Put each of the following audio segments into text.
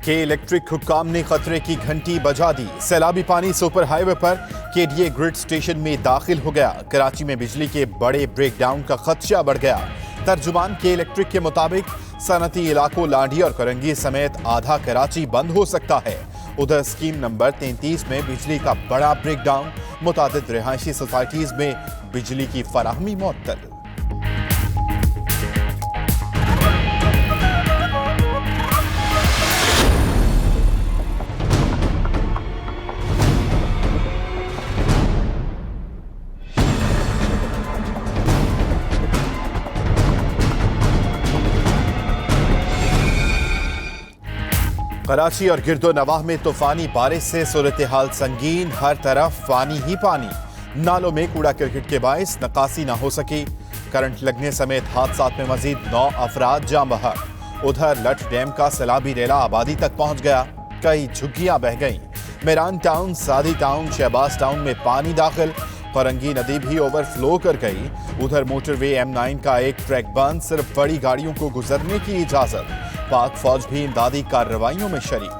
के इलेक्ट्रिक हुक्काम ने खतरे की घंटी बजा दी। सैलाबी पानी सुपर हाईवे पर केडीए ग्रिड स्टेशन में दाखिल हो गया। कराची में बिजली के बड़े ब्रेकडाउन का खदशा बढ़ गया। तर्जुमान के इलेक्ट्रिक के मुताबिक सनती इलाकों लाडी और करंगी समेत आधा कराची बंद हो सकता है। उधर स्कीम नंबर 33 में बिजली का बड़ा ब्रेकडाउन, मुतादिद रिहायशी सोसाइटीज में बिजली की फराहमी मुअत्तल। कराची और गिरदो नवाह में तूफानी बारिश से सूरत हाल संगीन, हर तरफ पानी ही पानी। नालों में कूड़ा क्रिकेट के बाइस नकासी ना हो सकी। करंट लगने समेत हादसात में मजीद 9 अफराद जान बहक। उधर लठ डैम का सैलाबी रेला आबादी तक पहुंच गया, कई झुग्गियां बह गईं। मेरान टाउन, सादी टाउन, शहबाज टाउन में पानी दाखिल। फरंगी नदी भी ओवरफ्लो कर गई। उधर मोटरवे M9 का एक ट्रैक बंद, सिर्फ बड़ी गाड़ियों को गुजरने की इजाजत। पाक फौज भी इमदादी कार्रवाइयों में शरीक।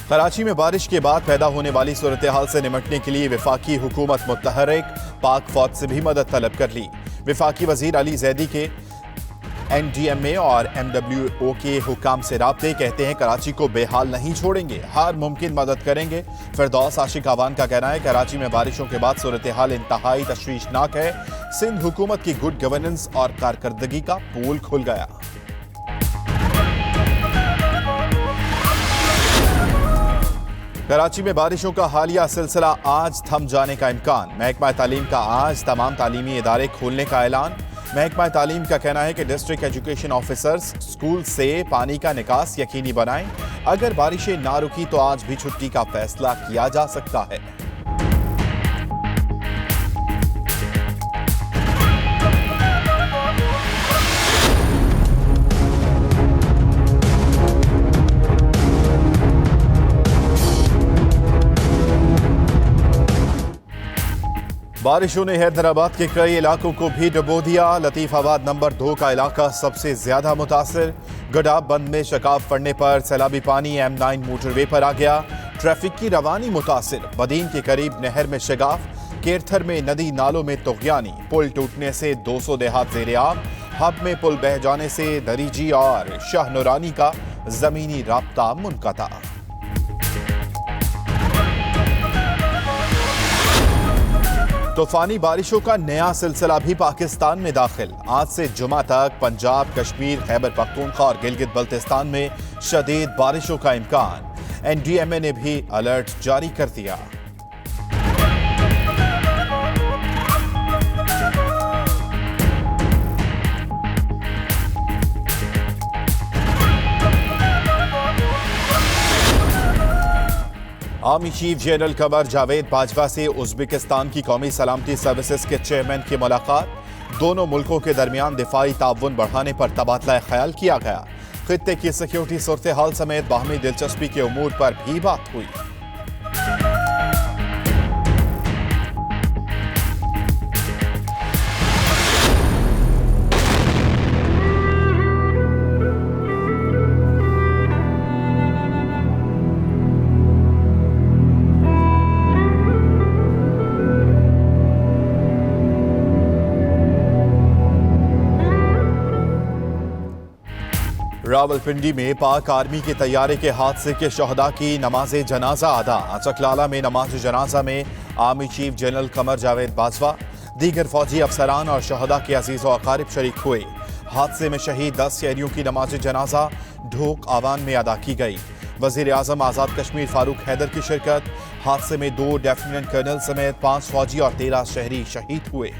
कराची में बारिश के बाद पैदा होने वाली सूरत हाल से निपटने के लिए वफाकी हुकूमत मुतहरिक, पाक फौज से भी मदद तलब कर ली। वफाकी वजीर अली जैदी के NDMA और MWO के हुकाम से राब्ते, कहते हैं कराची को बेहाल नहीं छोड़ेंगे, हर मुमकिन मदद करेंगे। फिरदौस आशिक आवान का कहना है कराची में बारिशों के बाद सूरत हाल इंतहाई तशवीशनाक है। सिंध हुकूमत की गुड गवर्नेंस और कारकर्दगी का पोल खुल गया। कराची में बारिशों का हालिया सिलसिला आज थम जाने का इम्कान। महकमा तालीम का आज तमाम तालीमी इदारे खोलने का ऐलान। महकमा तालीम का कहना है कि डिस्ट्रिक्ट एजुकेशन ऑफिसर्स स्कूल से पानी का निकास यकीनी बनाएं। अगर बारिशें ना रुकी तो आज भी छुट्टी का फैसला किया जा सकता है। बारिशों ने हैदराबाद के कई इलाकों को भी डुबो दिया। लतीफाबाद नंबर 2 का इलाका सबसे ज्यादा मुतासिर। गडाब बंद में शकाब पड़ने पर सैलाबी पानी M9 मोटरवे पर आ गया। ट्रैफिक की रवानी मुतासिर। बदीन के करीब नहर में शगाफ। केरथर में नदी नालों में तुगयानी। पुल टूटने से 200 देहात ज़ेर-ए-आब। हब में पुल बह जाने से दरीजी और शाह नूरानी का जमीनी राब्ता मुनक़ता। तूफानी बारिशों का नया सिलसिला भी पाकिस्तान में दाखिल। आज से जुमा तक पंजाब, कश्मीर, खैबर पख्तूनख्वा और गिलगित बल्तिस्तान में शदीद बारिशों का इम्कान। NDMA ने भी अलर्ट जारी कर दिया। Army chief general Qamar Javed Bajwa से उज़्बेकिस्तान की कौमी सलामती सर्विसेज के चेयरमैन की मुलाकात। दोनों मुल्कों के दरमियान दिफाई ताउन बढ़ाने पर तबादला ख्याल किया गया। खित्ते की सिक्योरिटी सूरत हाल समेत बाहमी दिलचस्पी के उमूर पर भी बात हुई। रावलपिंडी में पाक आर्मी के तैयारे के हादसे के शहदा की नमाज जनाजा अदा। चकलाला में नमाज जनाजा में army chief general Qamar Javed Bajwa, दीगर फौजी अफसरान और शहदा के अजीज़ व अकारिब शरीक हुए। हादसे में शहीद 10 शहरियों की नमाज जनाजा ढोक आवान में अदा की गई। वजीर आजम आज़ाद कश्मीर फारूक हैदर की शिरकत। हादसे में 2 लेफ्टिनेंट कर्नल समेत 5 फौजी और 13 शहरी शहीद हुए।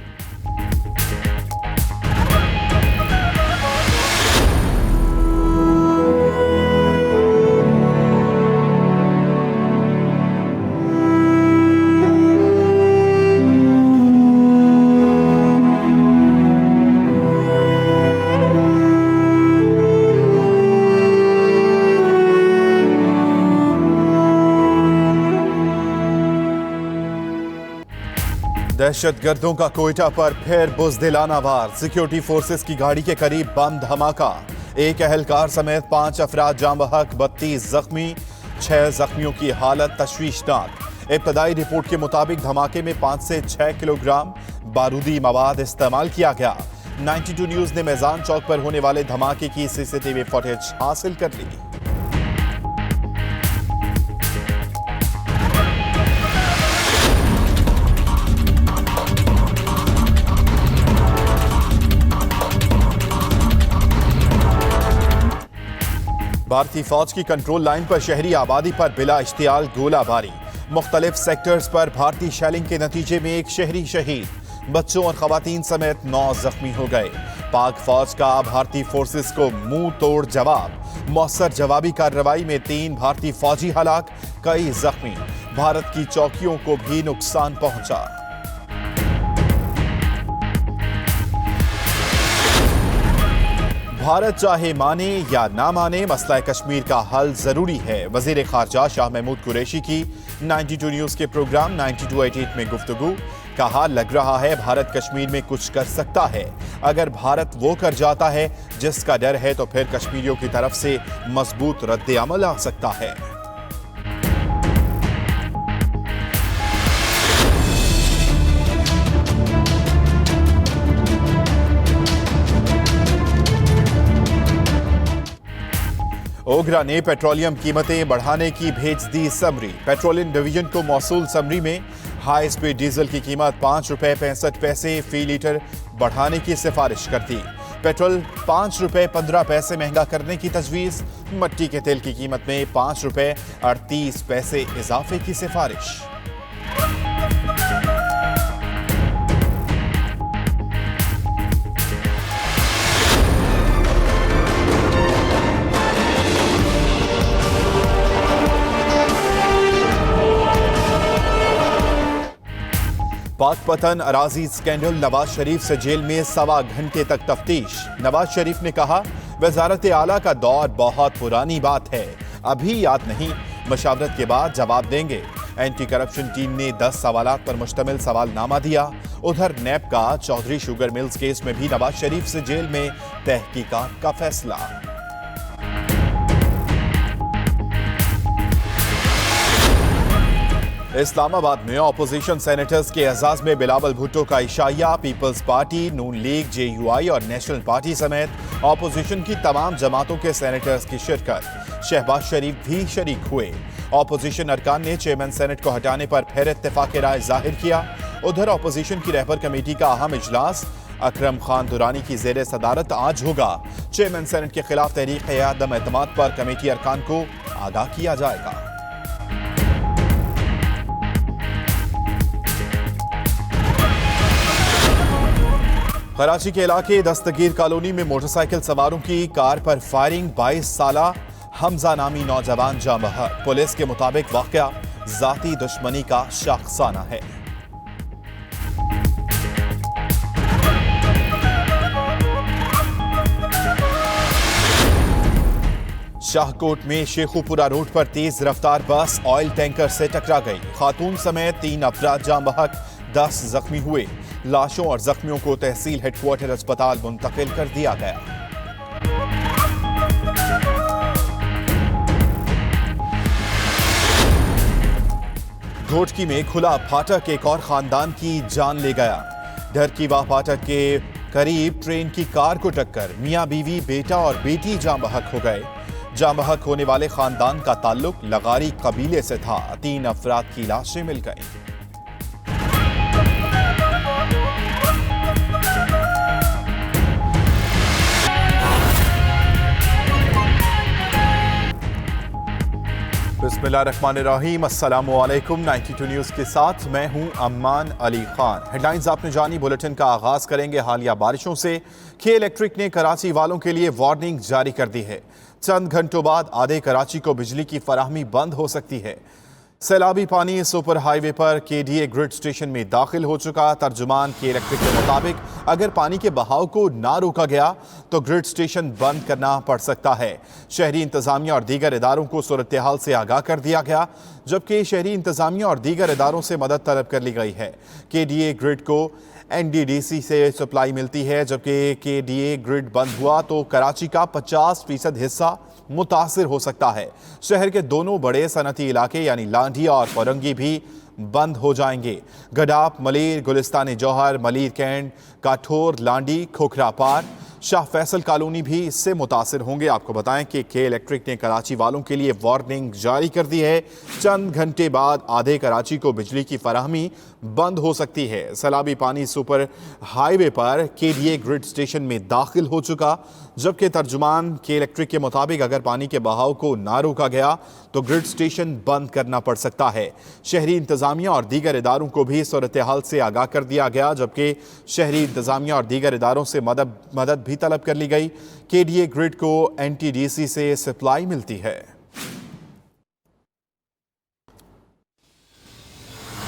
दहशतगर्दों का कोयटा पर फिर बुज़दिलाना वार। सिक्योरिटी फोर्सेस की गाड़ी के करीब बम धमाका। एक अहलकार समेत 5 अफराद जाम बहक, 32 जख्मी। 6 जख्मियों की हालत तशवीशनाक। इब्तदाई रिपोर्ट के मुताबिक धमाके में 5 से 6 किलोग्राम बारूदी मवाद इस्तेमाल किया गया। 92 न्यूज ने मैजान चौक पर होने वाले धमाके की सीसीटीवी फुटेज हासिल कर ली। भारतीय फौज की कंट्रोल लाइन पर शहरी आबादी पर बिला इश्तियाल गोलाबारी। मुख्तलिफ सेक्टर्स पर भारतीय शेलिंग के नतीजे में एक शहरी शहीद, बच्चों और खवातीन समेत 9 जख्मी हो गए। पाक फौज का भारतीय फोर्सेस को मुंह तोड़ जवाब। मौसर जवाबी कार्रवाई में 3 भारतीय फौजी हलाक, कई जख्मी। भारत की चौकियों को भी नुकसान पहुंचा। भारत चाहे माने या ना माने, मसला कश्मीर का हल जरूरी है। वजीर खारजा शाह महमूद कुरैशी की 92 न्यूज के प्रोग्राम 9288 में गुफ्तगू। कहा, लग रहा है भारत कश्मीर में कुछ कर सकता है। अगर भारत वो कर जाता है जिसका डर है तो फिर कश्मीरियों की तरफ से मजबूत रद्द अमल आ सकता है। ओगरा ने पेट्रोलियम कीमतें बढ़ाने की भेज दी समरी। पेट्रोलियम डिवीजन को मौसूल समरी में हाई स्पीड डीजल की कीमत ₹5.65 फी लीटर बढ़ाने की सिफारिश कर दी। पेट्रोल ₹5.15 महंगा करने की तजवीज़। मट्टी के तेल की कीमत में ₹5.38 इजाफे की सिफारिश। पाक पतन अराजी स्कैंडल। नवाज शरीफ से जेल में 1.25 घंटे तक तफ्तीश। नवाज शरीफ ने कहा, वजारत आला का दौर बहुत पुरानी बात है, अभी याद नहीं, मशावरत के बाद जवाब देंगे। एंटी करप्शन टीम ने 10 सवालात पर मुश्तमिल सवालनामा दिया। उधर नैब का चौधरी शुगर मिल्स केस में भी नवाज शरीफ से जेल में तहकीकात का फैसला। इस्लामाबाद में ऑपोजिशन सेनेटर्स के एजाज में बिलावल भुट्टो का इशाया। पीपल्स पार्टी, नून लीग, JUI और नेशनल पार्टी समेत ऑपोजिशन की तमाम जमातों के सेनेटर्स की शिरकत। शहबाज शरीफ भी शरीक हुए। ऑपोजिशन अरकान ने चेयरमैन सेनेट को हटाने पर फिर इत्तेफाक राय जाहिर किया। उधर ऑपोजिशन की रहबर कमेटी का अहम इजलास अकरम खान दुरानी की जेर सदारत आज होगा। चेयरमैन सेनेट के खिलाफ तहरीक अदम एतमाद पर कमेटी अरकान को आगाह किया जाएगा। कराची के इलाके दस्तगीर कॉलोनी में मोटरसाइकिल सवारों की कार पर फायरिंग। 22 साला हमजा नामी नौजवान जाम बहक। पुलिस के मुताबिक वाकया जाती दुश्मनी का शाखसाना है। शाहकोट में शेखुपुरा रोड पर तेज रफ्तार बस ऑयल टैंकर से टकरा गई। खातून समेत 3 अफराद जाम बहक, 10 जख्मी हुए। लाशों और जख्मियों को तहसील हेडक्वार्टर अस्पताल मुंतकिल कर दिया गया। घोटकी में खुला फाटक एक और खानदान की जान ले गया। ढरकीवाह फाटक के करीब ट्रेन की कार को टक्कर, मियां बीवी, बेटा और बेटी जाम बहक हो गए। जाम बहक होने वाले खानदान का ताल्लुक लगारी कबीले से था। 3 अफराद की लाशें मिल गईं। बिस्मिल्लाहिर्रहमानिर्रहीम, अस्सलाम वालेकुम। 92 न्यूज के साथ मैं हूं अम्मान अली खान। हेडलाइंस आपने जानी। बुलेटिन का आगाज करेंगे हालिया बारिशों से। के इलेक्ट्रिक ने कराची वालों के लिए वार्निंग जारी कर दी है। चंद घंटों बाद आधे कराची को बिजली की फराहमी बंद हो सकती है। सैलाबी पानी सुपर हाईवे पर केडीए ग्रिड स्टेशन में दाखिल हो चुका। तर्जुमान के इलेक्ट्रिक के मुताबिक अगर पानी के बहाव को ना रोका गया तो ग्रिड स्टेशन बंद करना पड़ सकता है। शहरी इंतजामिया और दीगर इदारों को सूरत हाल से आगाह कर दिया गया, जबकि शहरी इंतजामिया और दीगर इदारों से मदद तलब कर ली गई है। केडीए ग्रिड को एनडीडीसी से सप्लाई मिलती है, जबकि केडीए ग्रिड बंद हुआ तो कराची का 50% हिस्सा मुतासिर हो सकता है। शहर के दोनों बड़े सनती इलाके यानी लांढिया और फरंगी भी बंद हो जाएंगे। गडाप, मलीर, गुलिस्तान जौहर, मलीर कैंट, काठोर, लांडी, खोखरा पार, शाह फैसल कॉलोनी भी इससे मुतासिर होंगे। आपको बताएं कि के इलेक्ट्रिक ने कराची वालों के लिए वार्निंग जारी कर दी है। चंद घंटे बाद आधे कराची को बिजली की फराहमी बंद हो सकती है। सैलाबी पानी सुपर हाईवे पर केडीए ग्रिड स्टेशन में दाखिल हो चुका, जबकि तर्जुमान के इलेक्ट्रिक के मुताबिक अगर पानी के बहाव को ना रोका गया तो ग्रिड स्टेशन बंद करना पड़ सकता है। शहरी इंतजामिया और दीगर इदारों को भी सूरत हाल से आगाह कर दिया गया, जबकि शहरी इंतजामिया और दीगर इदारों से मदद भी तलब कर ली गई। केडीए ग्रिड को एनटीडीसी से सप्लाई मिलती है।